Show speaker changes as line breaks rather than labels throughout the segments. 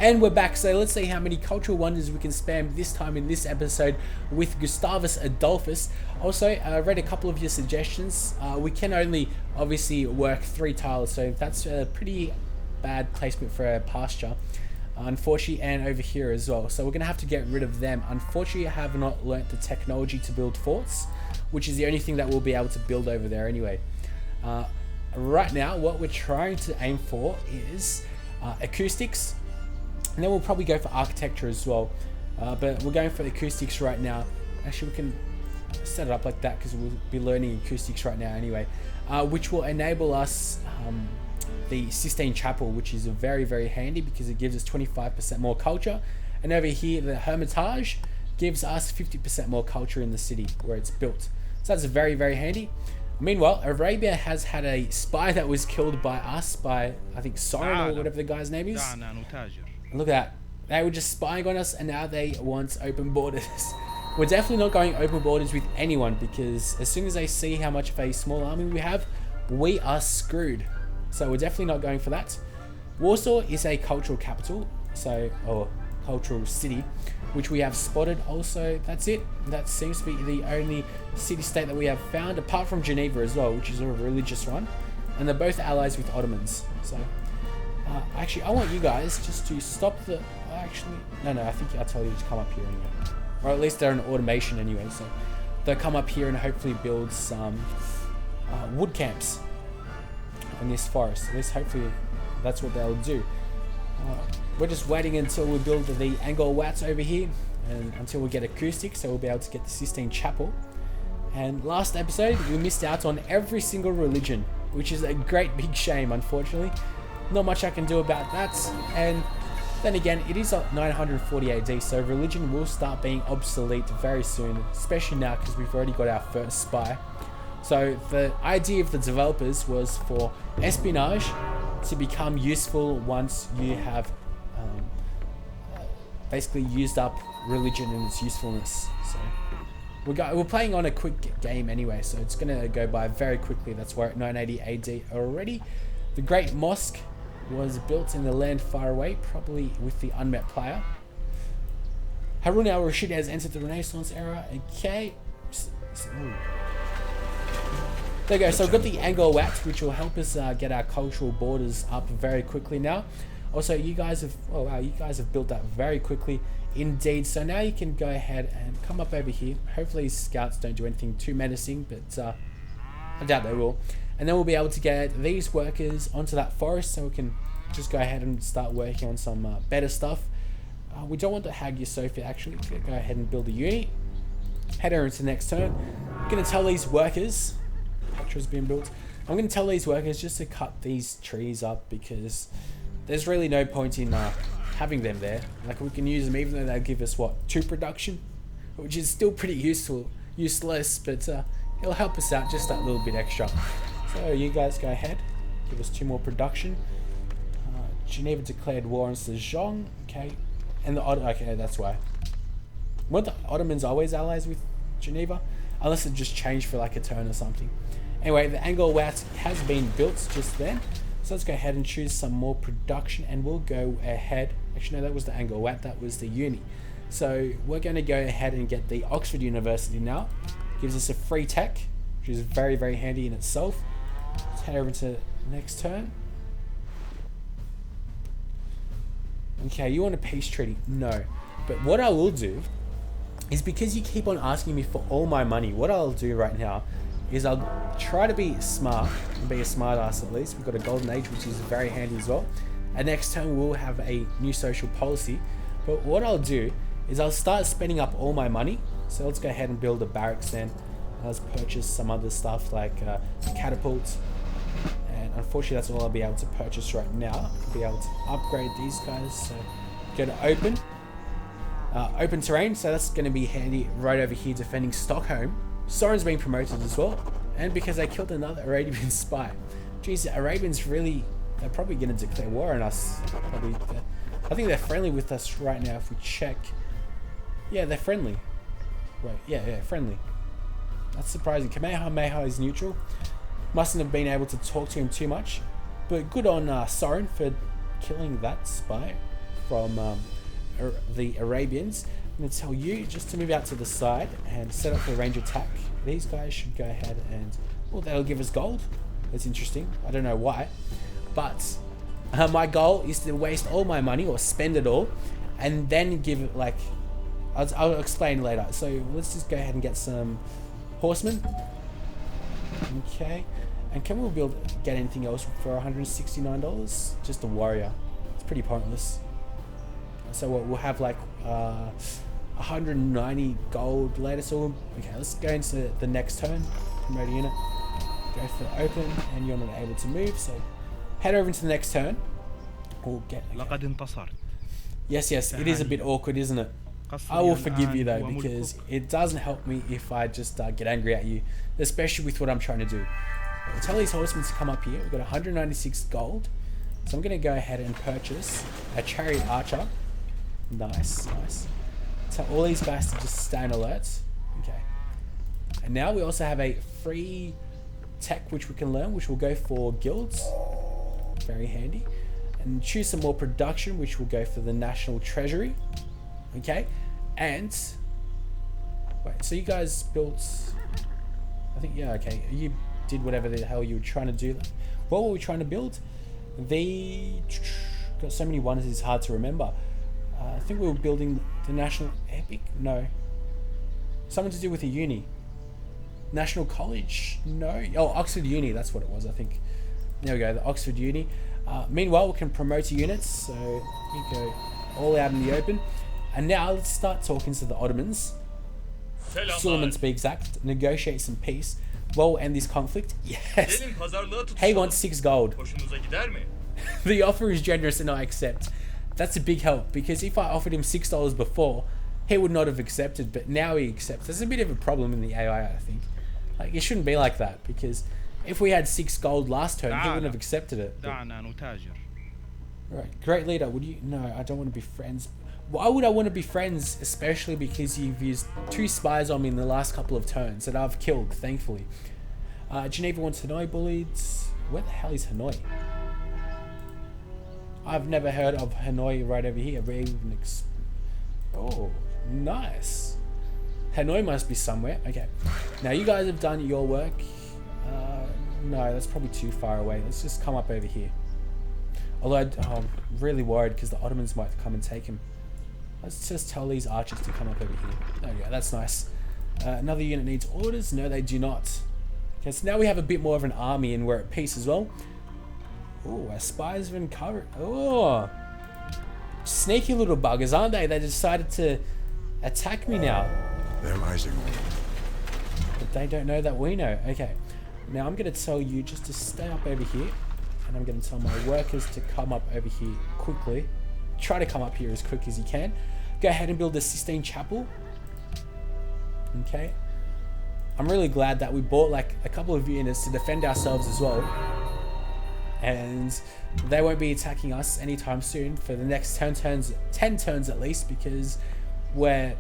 And we're back, so let's see how many cultural wonders we can spam this time in this episode with Gustavus Adolphus. Also, I read a couple of your suggestions. We can only obviously work 3 tiles, so that's a pretty bad placement for a pasture, unfortunately, and over here as well. So we're going to have to get rid of them. Unfortunately, I have not learnt the technology to build forts, which is the only thing that we'll be able to build over there anyway. Right now, what we're trying to aim for is acoustics. And then we'll probably go for architecture as well. But we're going for acoustics right now. Actually, we can set it up like that because we'll be learning acoustics right now anyway. Which will enable us the Sistine Chapel, which is very, very handy because it gives us 25% more culture. And over here, the Hermitage gives us 50% more culture in the city where it's built. So that's very, very handy. Meanwhile, Arabia has had a spy that was killed by us, by, I think, Soren or whatever the guy's name is. Look at that. They were just spying on us and now they want open borders. We're definitely not going open borders with anyone because as soon as they see how much of a small army we have, we are screwed. So we're definitely not going for that. Warsaw is a cultural capital, or cultural city, which we have spotted. Also, that's it. That seems to be the only city-state that we have found, apart from Geneva as well, which is a religious one. And they're both allies with Ottomans. So actually, I want you guys just to stop the... Actually, no, I think I'll tell you to come up here anyway. Or at least they're an automation anyway, so they'll come up here and hopefully build some wood camps in this forest. At least hopefully that's what they'll do. We're just waiting until we build the Angkor over here and until we get acoustics, so we'll be able to get the Sistine Chapel. And last episode, we missed out on every single religion, which is a great big shame, unfortunately. Not much I can do about that, and then again, it is 940 AD, so religion will start being obsolete very soon, especially now because we've already got our first spy. So the idea of the developers was for espionage to become useful once you have basically used up religion and its usefulness. So we're playing on a quick game anyway, so it's going to go by very quickly. That's why at 980 AD already. The Great Mosque was built in the land far away, probably with the unmet player. Harun al-Rashid has entered the Renaissance era. Okay. There you go. So we've got the Angkor Wat, which will help us get our cultural borders up very quickly now. Also, you guys have, oh wow, you guys have built that very quickly indeed. So now you can go ahead and come up over here. Hopefully scouts don't do anything too menacing, but I doubt they will. And then we'll be able to get these workers onto that forest, so we can just go ahead and start working on some better stuff. We don't want the Hagia Sophia actually. Go ahead and build a uni. Head over into the next turn. I'm going to tell these workers, pictures being built. I'm going to tell these workers just to cut these trees up because there's really no point in having them there. Like, we can use them even though they'll give us what, 2 production, which is still pretty useless, but it'll help us out just that little bit extra. So you guys go ahead, give us 2 more production. Geneva declared war on Sejong, okay, and okay, that's why. Weren't the Ottomans always allies with Geneva? Unless it just changed for like a turn or something. Anyway, the Angkor Wat has been built just then. So let's go ahead and choose some more production and we'll go ahead. Actually, no, that was the Angkor Wat, that was the uni. So we're going to go ahead and get the Oxford University now. Gives us a free tech, which is very, very handy in itself. Let's head over to the next turn. Okay, you want a peace treaty? No. But what I will do is, because you keep on asking me for all my money, what I'll do right now is I'll try to be smart and be a smart ass at least. We've got a golden age, which is very handy as well. And next turn we'll have a new social policy. But what I'll do is I'll start spending up all my money. So let's go ahead and build a barracks then. Let's purchase some other stuff like catapults. And unfortunately that's all I'll be able to purchase right now. I'll be able to upgrade these guys. So go to open. Open terrain, so that's going to be handy right over here defending Stockholm. Soren's been promoted as well, and because they killed another Arabian spy. Geez, the Arabians really, they're probably going to declare war on us. Probably, I think they're friendly with us right now if we check. Yeah, they're friendly. Wait, yeah, friendly. That's surprising. Kamehameha is neutral. Mustn't have been able to talk to him too much, but good on Soren for killing that spy. from the Arabians. I'm going to tell you just to move out to the side and set up the range attack. These guys should go ahead and, well, that'll give us gold. That's interesting. I don't know why, but my goal is to waste all my money or spend it all, and then give it like, I'll explain later. So let's just go ahead and get some horsemen. Okay, and can we get anything else for $169? Just a warrior. It's pretty pointless. So we'll have like 190 gold later. So okay, let's go into the next turn. Promote a unit. Go for open, and you're not able to move. So head over into the next turn. We'll get. Okay. Yes, it is a bit awkward, isn't it? I will forgive you though, because it doesn't help me if I just get angry at you, especially with what I'm trying to do. I'll tell these horsemen to come up here. We've got 196 gold, so I'm going to go ahead and purchase a chariot archer. Nice. Tell all these guys to just stay on alert. Okay. And now we also have a free tech which we can learn, which will go for guilds. Very handy. And choose some more production, which will go for the national treasury. Okay. And wait, so you guys built, I think, yeah, okay. You did whatever the hell you were trying to do. What were we trying to build? Got so many wonders, it's hard to remember. I think we were building the National Epic? No. Something to do with a uni. National College? No. Oh, Oxford Uni, that's what it was, I think. There we go, the Oxford Uni. Meanwhile, we can promote units, so you go all out in the open. And now let's start talking to the Ottomans. Suleiman to be exact. Negotiate some peace. Well, we'll end this conflict. Yes. He wants 6 gold. The offer is generous and I accept. That's a big help, because if I offered him $6 before, he would not have accepted, but now he accepts. There's a bit of a problem in the AI, I think. Like, it shouldn't be like that, because if we had 6 gold last turn, he wouldn't have accepted it. Right, great leader, would you? No, I don't want to be friends. Why would I want to be friends? Especially because you've used 2 spies on me in the last couple of turns that I've killed, thankfully. Geneva wants Hanoi bullied. Where the hell is Hanoi? I've never heard of Hanoi right over here. Oh, nice. Hanoi must be somewhere. Okay. Now you guys have done your work. No, that's probably too far away. Let's just come up over here. Although I'm really worried because the Ottomans might come and take him. Let's just tell these archers to come up over here. There we go, that's nice. Another unit needs orders. No, they do not. Okay, so now we have a bit more of an army and we're at peace as well. Oh, our spies have been covered. Oh, sneaky little buggers, aren't they? They decided to attack me now.
They're rising.
But they don't know that we know. Okay, now I'm going to tell you just to stay up over here. And I'm going to tell my workers to come up over here quickly. Try to come up here as quick as you can. Go ahead and build a Sistine Chapel. Okay. I'm really glad that we bought like a couple of units to defend ourselves as well. And they won't be attacking us anytime soon for the next 10 turns at least, because we're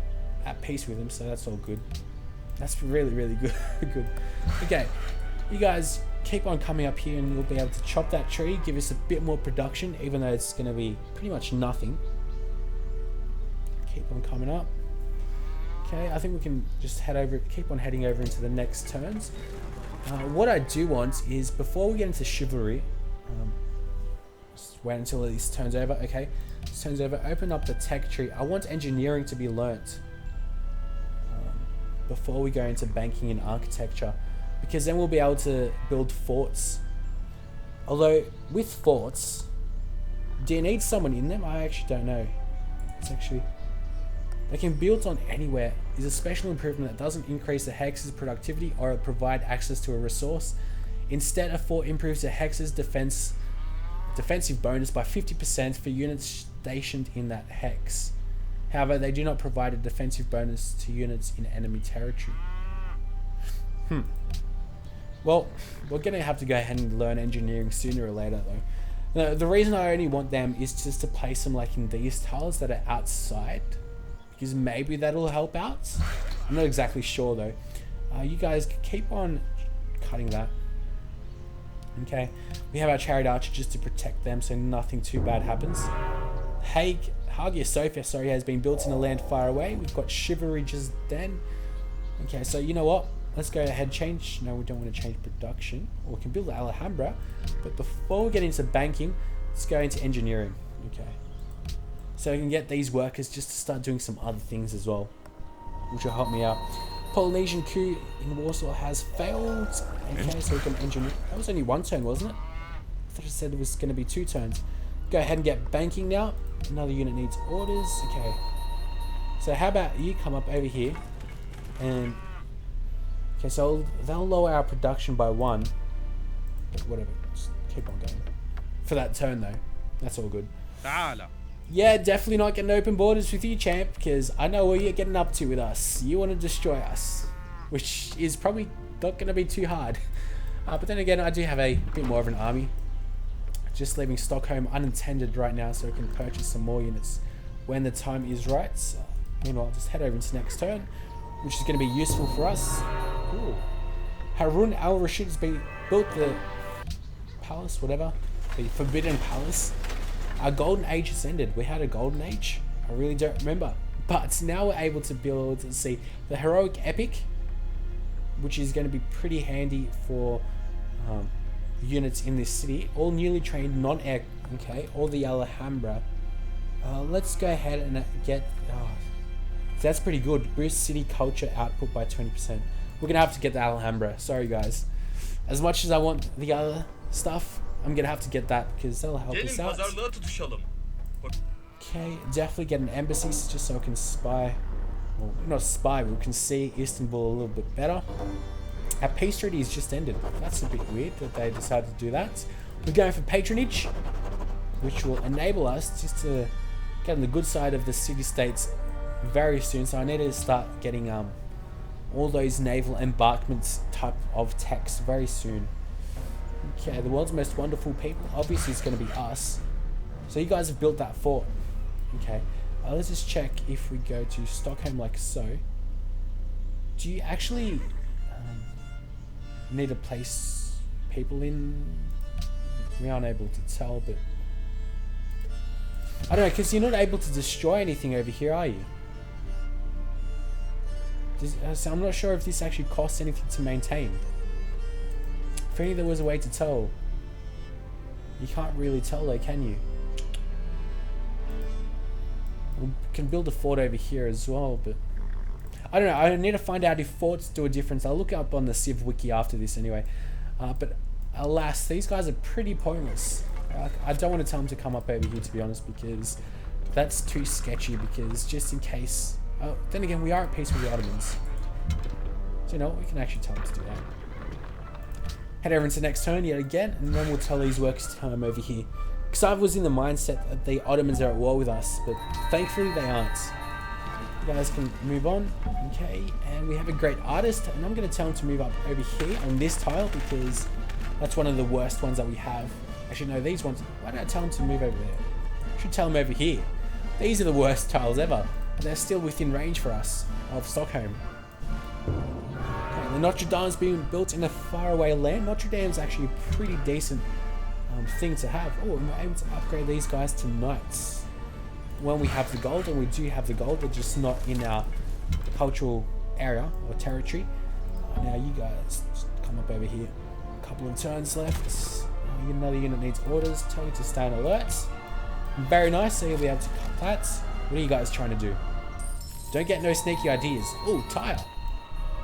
at peace with them, so that's all good. That's really, really good. Good. Okay, you guys keep on coming up here and you'll be able to chop that tree, give us a bit more production, even though it's going to be pretty much nothing. Keep on coming up. Okay, I think we can just keep on heading over into the next turns. What I do want is, before we get into chivalry, just wait until this turns over. Okay, this turns over. Open up the tech tree. I want engineering to be learnt before we go into banking and architecture, because then we'll be able to build forts. Although with forts, do you need someone in them? I actually don't know. It's actually, they can be built on anywhere. Is a special improvement that doesn't increase the hex's productivity or provide access to a resource. Instead, a fort improves the hex's defensive bonus by 50% for units stationed in that hex. However, they do not provide a defensive bonus to units in enemy territory. Well, we're going to have to go ahead and learn engineering sooner or later though. Now, the reason I only want them is just to place them like in these tiles that are outside, because maybe that'll help out. I'm not exactly sure though. You guys keep on cutting that. Okay, we have our chariot archer just to protect them so nothing too bad happens. Hague Hagia Sophia, sorry, has been built in a land far away. We've got chivalry just then. Okay, so you know what? Let's go ahead and change. No, we don't want to change production. Or we can build the Alhambra. But before we get into banking, let's go into engineering. Okay. So we can get these workers just to start doing some other things as well, which will help me out. Polynesian coup in Warsaw has failed. Okay, so we can engineer. That was only one turn, wasn't it? I thought it said it was going to be 2 turns. Go ahead and get banking now. Another unit needs orders. Okay. So how about you come up over here and... Okay, so they'll lower our production by 1. But whatever, just keep on going. For that turn though, that's all good. Yeah, definitely not getting open borders with you, champ, because I know what you're getting up to with us. You want to destroy us, which is probably not going to be too hard. But then again, I do have a bit more of an army. Just leaving Stockholm unattended right now so I can purchase some more units when the time is right. So, meanwhile, just head over into next turn, which is going to be useful for us. Ooh. Harun al-Rashid has been built the palace, whatever, the Forbidden Palace. Our golden age has ended. We had a golden age. I really don't remember. But now we're able to build, let's see, the heroic epic, which is going to be pretty handy for units in this city. All newly trained non-air. Okay, all the Alhambra. Let's go ahead and get. That's pretty good. Boost city culture output by 20%. We're gonna have to get the Alhambra. Sorry guys. As much as I want the other stuff, I'm gonna have to get that because that'll help us out. Okay, definitely get an embassy just so I can spy. Well, not spy, but we can see Istanbul a little bit better. Our peace treaty has just ended. That's a bit weird that they decided to do that. We're going for patronage, which will enable us just to get on the good side of the city-states very soon. So I need to start getting all those naval embarkments type of techs very soon. Okay, the world's most wonderful people. Obviously, it's going to be us. So you guys have built that fort. Okay, let's just check if we go to Stockholm like so. Do you actually need to place people in? We aren't able to tell, but I don't know, because you're not able to destroy anything over here, are you? So I'm not sure if this actually costs anything to maintain. If only there was a way to tell. You can't really tell though, can you? We can build a fort over here as well, but I don't know. I need to find out if forts do a difference. I'll look up on the Civ wiki after this anyway. But alas, these guys are pretty pointless. I don't want to tell them to come up over here, to be honest, because that's too sketchy. Because just in case, then again, we are at peace with the Ottomans, so you know we can actually tell them to do that. Head over into the next turn yet again, and then we'll tell these workers to come over here. Because I was in the mindset that the Ottomans are at war with us, but thankfully they aren't. You guys can move on. Okay, and we have a great artist, and I'm going to tell him to move up over here on this tile because that's one of the worst ones that we have. Actually, no, these ones. Why don't I tell him to move over there? I should tell him over here. These are the worst tiles ever. And they're still within range for us of Stockholm. Okay, the Notre Dame's being built in a faraway land. Notre Dame's actually a pretty decent thing to have. Oh, and we're able to upgrade these guys to knights. When we have the gold, and we do have the gold, they're just not in our cultural area or territory. Now you guys just come up over here. A couple of turns left. Another unit needs orders. Tell you to stay on alert. Very nice, so you'll be able to cut that. What are you guys trying to do? Don't get no sneaky ideas. Oh, Tyre.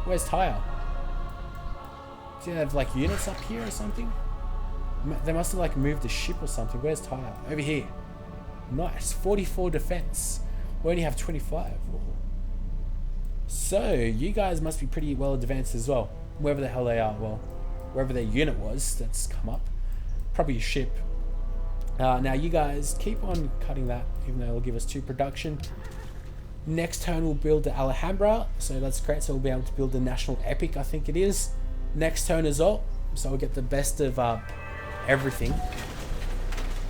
Where's Tyre? Do you have like units up here or something? They must have like moved the ship or something. Where's Tyre? Over here. Nice. 44 defense. We only have 25. So you guys must be pretty well advanced as well. Wherever the hell they are. Well, wherever their unit was that's come up. Probably a ship. Now you guys keep on cutting that, even though it'll give us 2 production. Next turn we'll build the Alhambra, so that's great. So we'll be able to build the national epic, I think it is. Next turn as well, so we'll get the best of everything.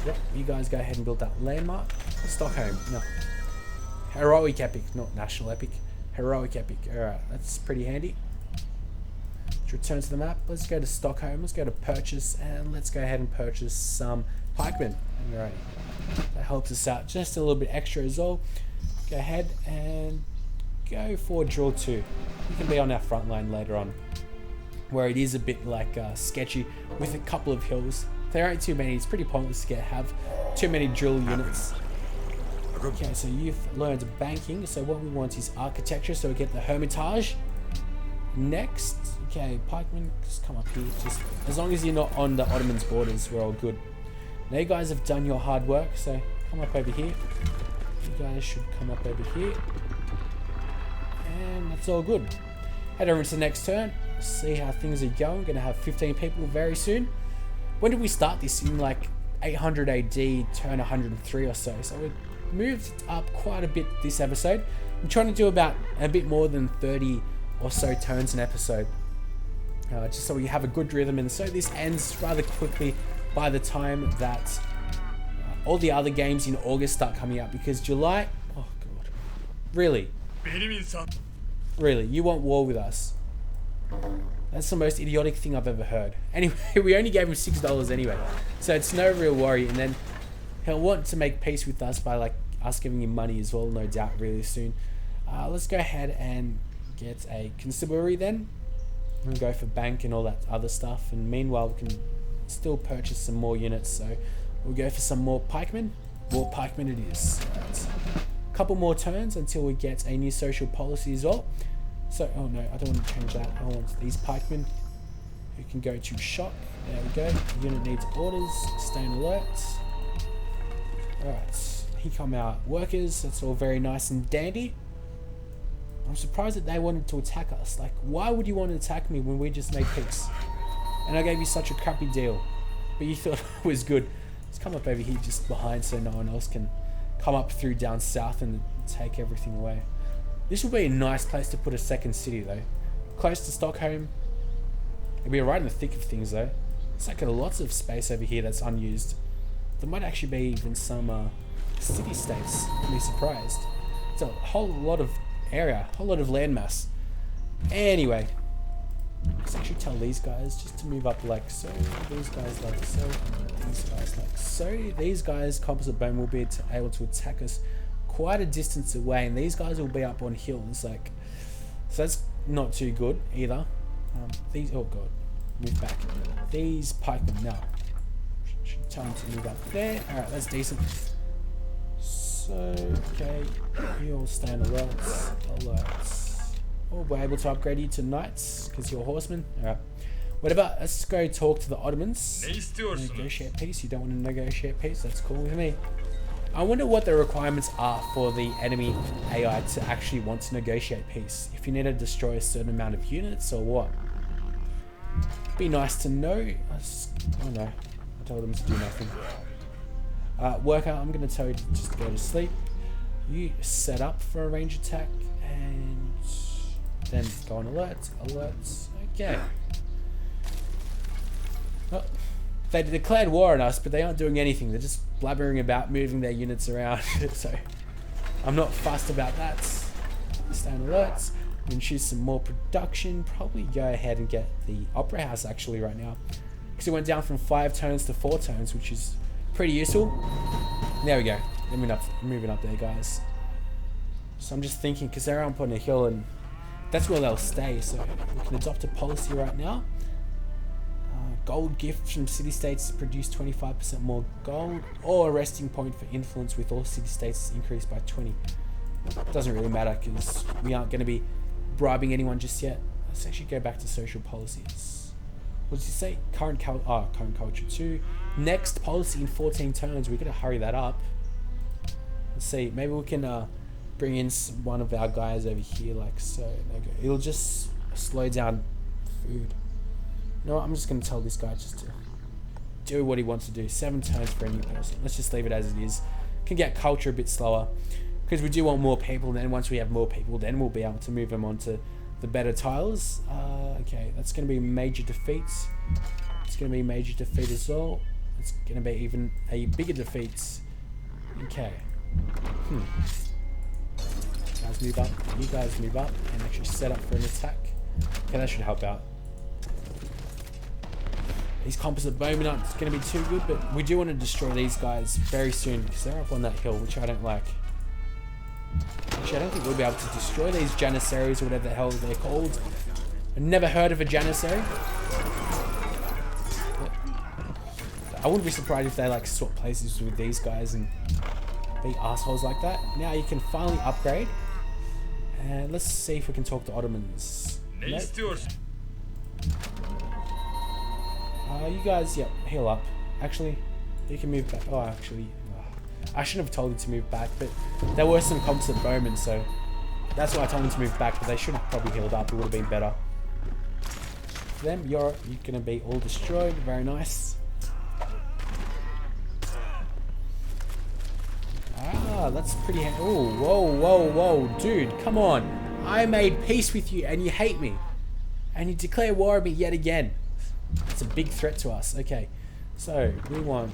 Yep, you guys go ahead and build that landmark. Stockholm, no. Heroic epic, not national epic. Heroic epic, alright, that's pretty handy. Let's return to the map. Let's go to Stockholm. Let's go to purchase, and let's go ahead and purchase some pikemen. Alrighty. That helps us out just a little bit extra as well. Go ahead and go for drill 2. You can be on our front line later on, where it is a bit like sketchy with a couple of hills. If there aren't too many, it's pretty pointless to have too many drill units. Okay, so you've learned banking, so what we want is architecture, so we get the Hermitage. Next, okay, pikemen, just come up here. Just as long as you're not on the Ottomans' borders, we're all good. Now you guys have done your hard work, so come up over here. You guys should come up over here. And that's all good. Head over into the next turn, see how things are going. We're going to have 15 people very soon. When did we start this? In like 800 AD, turn 103 or so. So we moved up quite a bit this episode. I'm trying to do about a bit more than 30 or so turns an episode. Just so we have a good rhythm, and so this ends rather quickly by the time that all the other games in August start coming out, because July, oh god, really, you want war with us? That's the most idiotic thing I've ever heard. Anyway, we only gave him $6 anyway, so it's no real worry, and then he'll want to make peace with us by like us giving him money as well, no doubt, really soon. Let's go ahead and get a constabulary then. We'll go for bank and all that other stuff, and meanwhile we can still purchase some more units, so we'll go for some more pikemen. More pikemen it is. Right. Couple more turns until we get a new social policy as well. So, oh no, I don't want to change that. I want these pikemen who can go to shop. There we go. The unit needs orders. Stay alert. Alright, here come our workers. That's all very nice and dandy. I'm surprised that they wanted to attack us. Like, why would you want to attack me when we just made peace? And I gave you such a crappy deal, but you thought it was good. Let's come up over here just behind so no one else can come up through down south and take everything away. This will be a nice place to put a second city though. Close to Stockholm. It'll be right in the thick of things though. It's like lots of space over here that's unused. There might actually be even some city-states. I'd be surprised. It's a whole lot of area, a whole lot of landmass. Anyway, let's actually tell these guys just to move up like so, these guys like so, these guys like so. These guys, composite bone, will be able to attack us quite a distance away, and these guys will be up on hills, like, so that's not too good either. These, oh god, move back. These pikemen, no. Should tell them to move up there. Alright, that's decent. So, okay, you all stay on alerts. Oh, we're able to upgrade you to knights because you're horsemen. Alright. Whatever, let's go talk to the Ottomans. Negotiate peace. You don't want to negotiate peace? That's cool with me. I wonder what the requirements are for the enemy AI to actually want to negotiate peace. If you need to destroy a certain amount of units or what? Be nice to know. Oh no, I told them to do nothing. Worker, I'm going to tell you to just go to sleep. You set up for a range attack and then go on alerts. Okay. Well, they declared war on us, but they aren't doing anything. They're just blabbering about, moving their units around. So I'm not fussed about that. Stay on alerts. And choose some more production. Probably go ahead and get the opera house actually right now, because it went down from 5 turns to 4 turns, which is pretty useful. There we go. Moving up there, guys. So I'm just thinking, because they're up on a hill and that's where they'll stay. So we can adopt a policy right now. Gold gift from city-states to produce 25% more gold, or a resting point for influence with all city-states increased by 20. Doesn't really matter because we aren't going to be bribing anyone just yet. Let's actually go back to social policies. What did you say? Current culture 2. Next policy in 14 turns. We're going to hurry that up. Let's see. Maybe we can bring in one of our guys over here like so. There we go. It'll just slow down food. No, I'm just going to tell this guy just to do what he wants to do. 7 turns for a new person. Let's just leave it as it is. Can get culture a bit slower because we do want more people. And then once we have more people, then we'll be able to move them on to the better tiles. Okay, that's going to be major defeats. It's going to be major defeat as well. It's going to be even a bigger defeat. Okay. Guys move up. You guys move up and actually set up for an attack. Okay, that should help out. These composite bowmen aren't going to be too good, but we do want to destroy these guys very soon because they're up on that hill, which I don't like. Actually, I don't think we'll be able to destroy these Janissaries or whatever the hell they're called. I've never heard of a Janissary. I wouldn't be surprised if they like swap places with these guys and be assholes like that. Now you can finally upgrade. And let's see if we can talk to Ottomans. Nope. You guys, yep, heal up. Actually, you can move back. Oh, actually, I shouldn't have told you to move back, but there were some composite bowmen, so that's why I told them to move back, but they should have probably healed up. It would have been better. For them, you're going to be all destroyed. Very nice. Ah, that's pretty... Oh, whoa, whoa, whoa. Dude, come on. I made peace with you, and you hate me. And you declare war on me yet again. It's a big threat to us. Okay, so we want...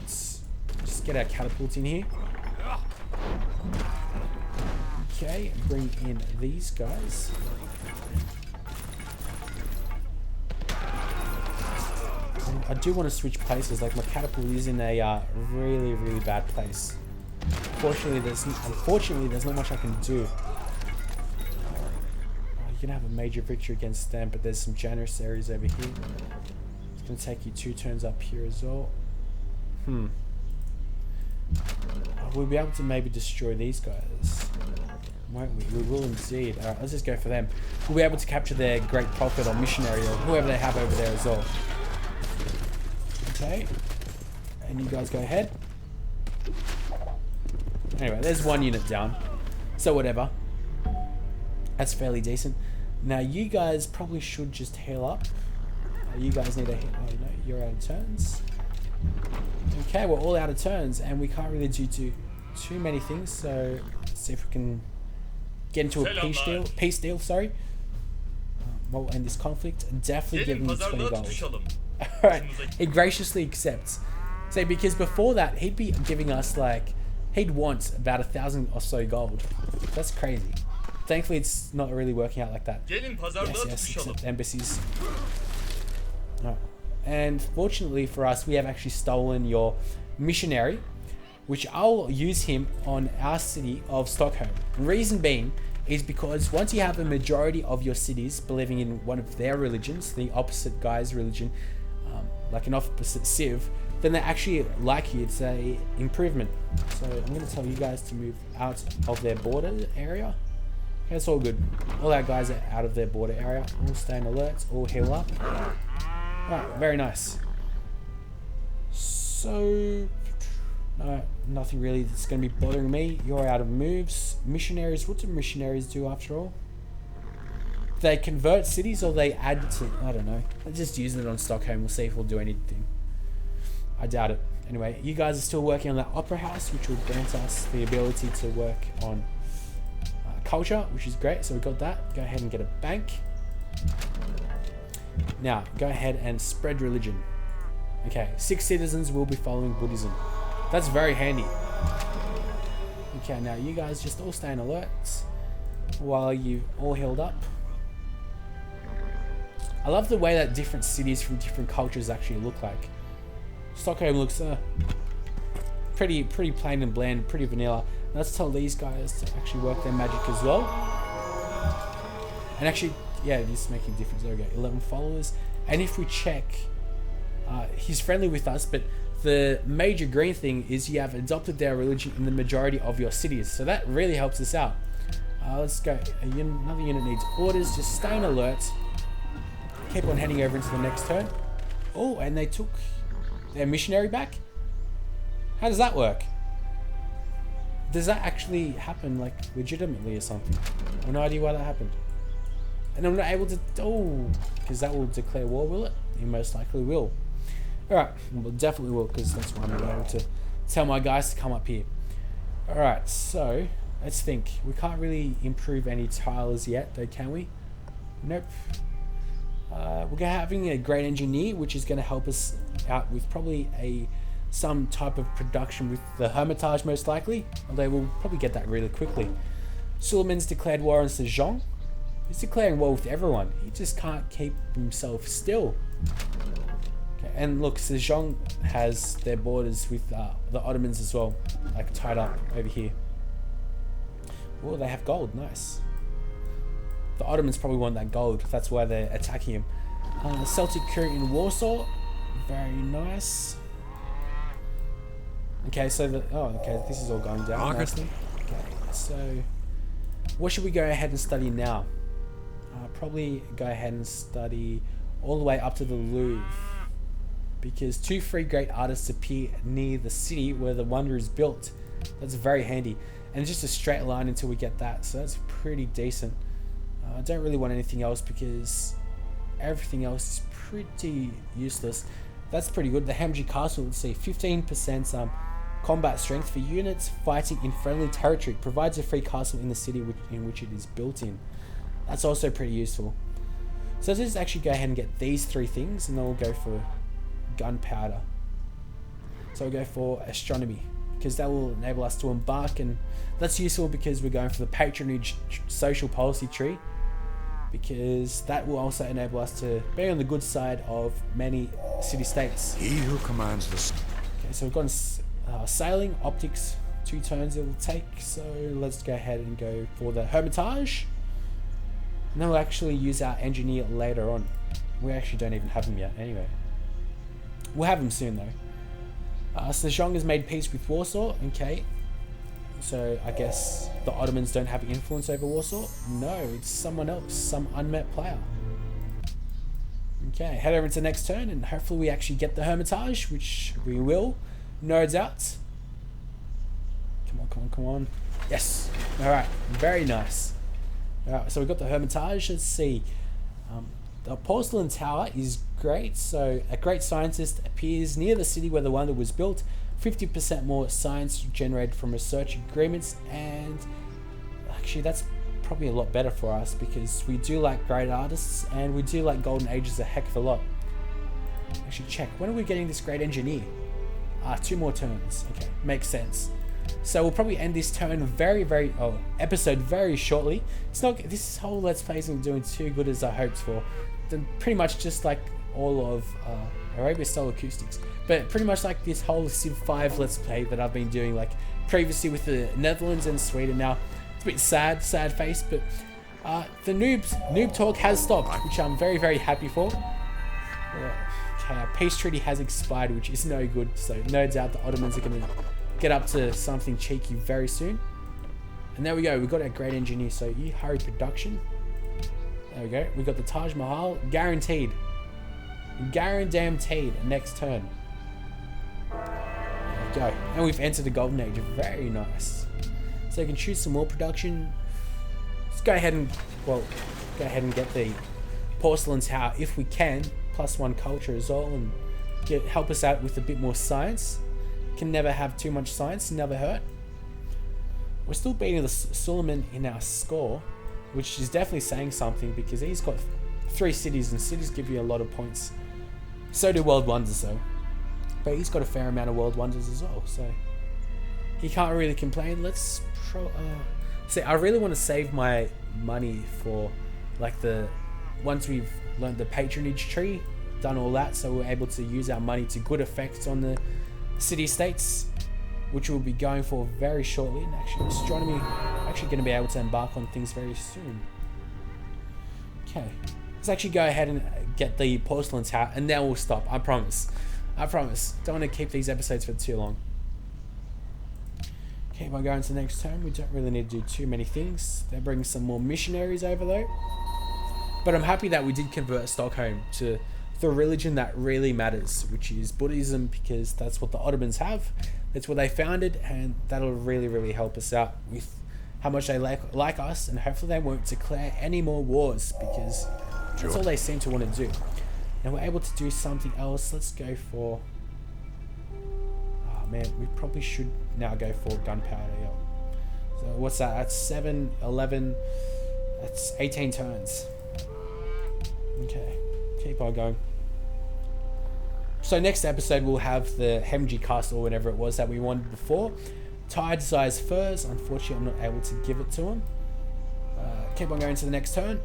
Just get our catapults in here. Okay, bring in these guys. And I do want to switch places. Like my catapult is in a really, really bad place. Unfortunately, there's not much I can do. You're gonna have a major victory against them, but there's some Janissaries over here. It's gonna take you 2 turns up here as well. We'll be able to maybe destroy these guys, won't we? We will indeed. Alright, let's just go for them. We'll be able to capture their great prophet or missionary or whoever they have over there as well. Okay. And you guys go ahead. Anyway, there's 1 unit down. So whatever. That's fairly decent. Now you guys probably should just heal up. You guys need a hit. Oh no, you're out of turns. Okay, we're all out of turns and we can't really do too many things, so let's see if we can get into a peace deal, sorry. We'll end this conflict and definitely give him 20 gold. Alright, he graciously accepts. So because before that he'd be giving us like, he'd want about 1,000 or so gold. That's crazy. Thankfully it's not really working out like that. Yes, accept embassies. Alright. And fortunately for us, we have actually stolen your missionary, which I'll use him on our city of Stockholm. The reason being is because once you have a majority of your cities believing in one of their religions, the opposite guy's religion, like an opposite civ, then they actually like you. It's a improvement. So I'm going to tell you guys to move out of their border area. Okay, it's all good. All our guys are out of their border area. All stay on alert, all heal up. Right, very nice. So, no, nothing really that's going to be bothering me. You're out of moves. Missionaries, what do missionaries do after all? They convert cities or they add to, I don't know. Let's just use it on Stockholm. We'll see if we'll do anything. I doubt it. Anyway, you guys are still working on that opera house, which will grant us the ability to work on culture, which is great. So we got that. Go ahead and get a bank. Now, go ahead and spread religion. Okay, 6 citizens will be following Buddhism. That's very handy. Okay, now you guys just all stay on alert while you all healed up. I love the way that different cities from different cultures actually look like. Stockholm looks pretty plain and bland, pretty vanilla. Let's tell these guys to actually work their magic as well. And actually, yeah, it is making a difference. There we go, 11 followers. And if we check, he's friendly with us, but the major green thing is you have adopted their religion in the majority of your cities. So that really helps us out. Let's go. Another unit needs orders. Just stay on alert. Keep on heading over into the next turn. Oh, and they took their missionary back? How does that work? Does that actually happen, like, legitimately or something? I have no idea why that happened. And I'm not able to... Oh, because that will declare war, will it? It most likely will. Alright, well, definitely will, because that's why I'm not able to tell my guys to come up here. Alright, so, let's think. We can't really improve any tiles yet, though, can we? Nope. We're having a great engineer, which is going to help us out with probably some type of production with the Hermitage, most likely. Although we'll probably get that really quickly. Suleiman's declared war on Sejong. He's declaring war with everyone. He just can't keep himself still. Okay, And look, Sejong has their borders with the Ottomans as well, like tied up over here. Oh, they have gold. Nice. The Ottomans probably want that gold. That's why they're attacking him. Celtic crew in Warsaw. Very nice. Okay, so okay, this is all going down nicely. Okay, so what should we go ahead and study now? Probably go ahead and study all the way up to the Louvre, because 2 free great artists appear near the city where the wonder is built. That's very handy, and just a straight line until we get that, so that's pretty decent. I don't really want anything else because everything else is pretty useless. That's pretty good. The Hamji Castle, let's see, 15% combat strength for units fighting in friendly territory. Provides a free castle in the city in which it is built in. That's also pretty useful. So let's just actually go ahead and get these 3 things, and then we'll go for gunpowder. So we'll go for astronomy, because that will enable us to embark, and that's useful because we're going for the patronage social policy tree, because that will also enable us to be on the good side of many city-states.
He who commands the...
Okay, so we've got sailing, optics, 2 turns it will take, so let's go ahead and go for the Hermitage. And then we'll actually use our engineer later on. We actually don't even have him yet, anyway. We'll have him soon, though. Sejong has made peace with Warsaw, okay. So I guess the Ottomans don't have influence over Warsaw? No, it's someone else, some unmet player. Okay, head over to the next turn, and hopefully we actually get the Hermitage, which we will, no doubt. Come on, come on, come on. Yes! Alright, very nice. Alright, so we've got the Hermitage. Let's see. The porcelain tower is great. So a great scientist appears near the city where the wonder was built. 50% more science generated from research agreements, and actually that's probably a lot better for us because we do like great artists and we do like golden ages a heck of a lot. Actually check, when are we getting this great engineer? 2 more turns. Okay, makes sense. So we'll probably end this episode very shortly. It's not, this whole Let's Play isn't doing too good as I hoped for. Pretty much just like all of Arabia Style Acoustics, but pretty much like this whole Civ 5 Let's Play that I've been doing, like previously with the Netherlands and Sweden. Now it's a bit sad face, but the noob talk has stopped, which I'm very, very happy for. Okay, our peace treaty has expired, which is no good, so no doubt the Ottomans are going to get up to something cheeky very soon. And there we go, we've got our great engineer, so you hurry production. There we go, we've got the Taj Mahal, guaranteed next turn. There we go, and we've entered the golden age, very nice. So you can choose some more production. Let's go ahead and get the porcelain tower if we can, +1 culture as well, and help us out with a bit more science. Can never have too much science, never hurt. We're still beating the Suleiman in our score, which is definitely saying something because he's got 3 cities, and cities give you a lot of points. So do world wonders though, but he's got a fair amount of world wonders as well, so he can't really complain. Let's see, I really want to save my money for like once we've learned the patronage tree, done all that, so we're able to use our money to good effect on the city-states, which we'll be going for very shortly. And actually astronomy, actually going to be able to embark on things very soon. Okay, let's actually go ahead and get the porcelain tower, and then we'll stop. I promise, don't want to keep these episodes for too long. Okay, by going to the next turn, we don't really need to do too many things. They're bringing some more missionaries over though, but I'm happy that we did convert Stockholm to the religion that really matters, which is Buddhism, because that's what the Ottomans have, that's what they founded, and that'll really, really help us out with how much they like us, and hopefully they won't declare any more wars, because that's all they seem to want to do. And we're able to do something else. Let's go for, oh man, we probably should now go for gunpowder. Yeah. So what's that? That's 7, 11, that's 18 turns. Okay, keep on going. So next episode we'll have the Hamji Castle, or whatever it was that we wanted before. Ty desires furs. Unfortunately, I'm not able to give it to him. Keep on going to the next turn.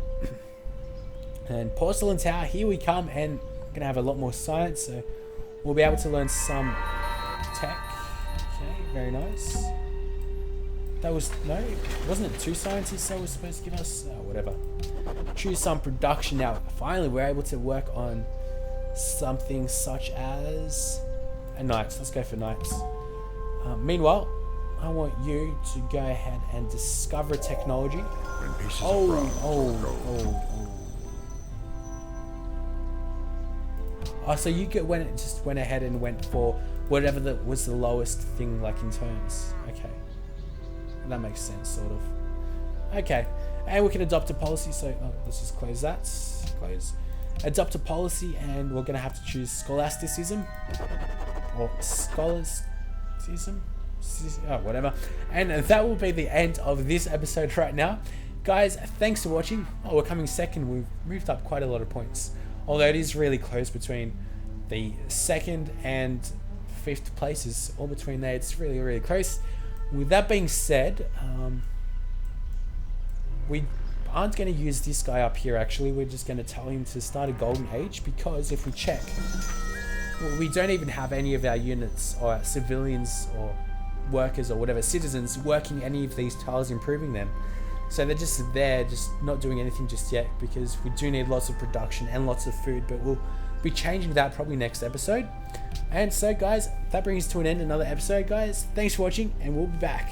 And porcelain tower, here we come, and I'm gonna have a lot more science. So We'll be able to learn some tech. Okay, very nice. That was, no, wasn't it 2 scientists that was supposed to give us? Whatever. Choose some production now. Finally, we're able to work on something such as knights. Let's go for knights. Meanwhile, I want you to go ahead and discover technology. Oh, so you just went ahead and went for whatever that was the lowest thing, like in terms. Okay, that makes sense, sort of. Okay, and we can adopt a policy. So let's just close that. Close. Adopt a policy, and we're gonna have to choose scholasticism or scholasticism. Oh, whatever. And that will be the end of this episode right now, guys. Thanks for watching. Oh, we're coming second. We've moved up quite a lot of points, although it is really close between the 2nd and 5th places. All between there, it's really, really close. With that being said, we aren't going to use this guy up here. Actually, we're just going to tell him to start a golden age, because if we check, well, we don't even have any of our units or civilians or workers or whatever, citizens, working any of these tiles, improving them. So they're just there, just not doing anything just yet, because we do need lots of production and lots of food, but we'll be changing that probably next episode. And so guys, that brings to an end another episode, guys. Thanks for watching, and we'll be back.